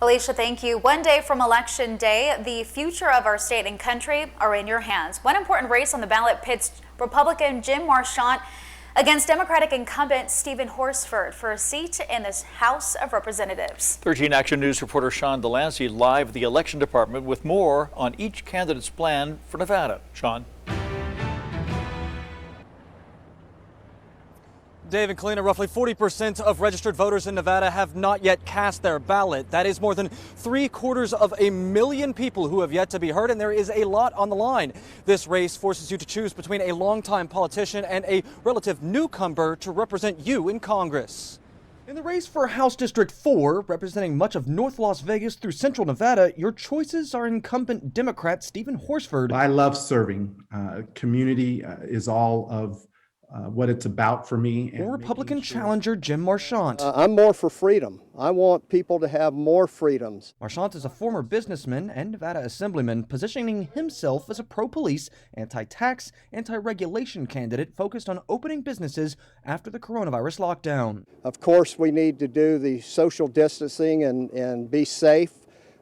Alicia, thank you. One day from Election Day, the future of our state and country are in your hands. One important race on the ballot pits Republican Jim Marchant against Democratic incumbent Stephen Horsford for a seat in the House of Representatives. 13 Action News reporter Sean Delancey live at the election department with more on each candidate's plan for Nevada. Sean. Dave and Kalina, roughly 40% of registered voters in Nevada have not yet cast their ballot. That is more than 750,000 people who have yet to be heard, and there is a lot on the line. This race forces you to choose between a longtime politician and a relative newcomer to represent you in Congress. In the race for House District 4, representing much of North Las Vegas through Central Nevada, your choices are incumbent Democrat Stephen Horsford. I love serving. Community is all of what it's about for me. Or Republican challenger Jim Marchant. I'm more for freedom. I want people to have more freedoms. Marchant is a former businessman and Nevada assemblyman, positioning himself as a pro-police, anti-tax, anti-regulation candidate focused on opening businesses after the coronavirus lockdown. Of course, we need to do the social distancing and be safe.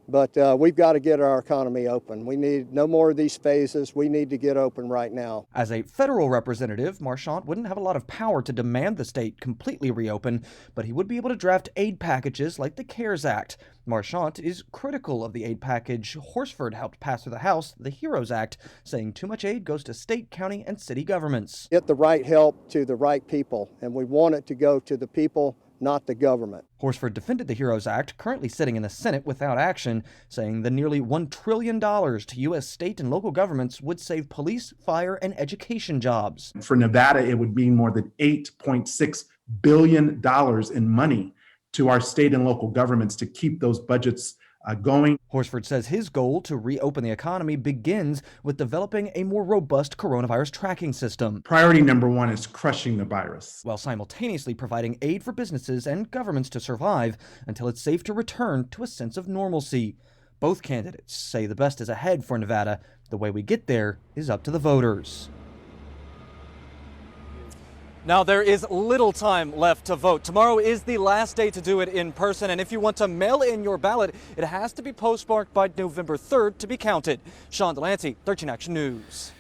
But we've got to get our economy open. We need no more of these phases. We need to get open right now. As a federal representative, Marchant wouldn't have a lot of power to demand the state completely reopen, but he would be able to draft aid packages like the CARES Act. Marchant is critical of the aid package Horsford helped pass through the House, the HEROES Act, saying too much aid goes to state, county, and city governments. Get the right help to the right people, and we want it to go to the people, not the government. Horsford defended the HEROES Act, currently sitting in the Senate without action, saying the nearly $1 trillion to U.S. state and local governments would save police, fire, and education jobs. For Nevada, it would mean more than $8.6 billion in money to our state and local governments to keep those budgets going. Horsford says his goal to reopen the economy begins with developing a more robust coronavirus tracking system. Priority number one is crushing the virus, while simultaneously providing aid for businesses and governments to survive until it's safe to return to a sense of normalcy. Both candidates say the best is ahead for Nevada. The way we get there is up to the voters. Now, there is little time left to vote. Tomorrow is the last day to do it in person, and if you want to mail in your ballot, it has to be postmarked by November 3rd to be counted. Sean Delancey, 13 Action News.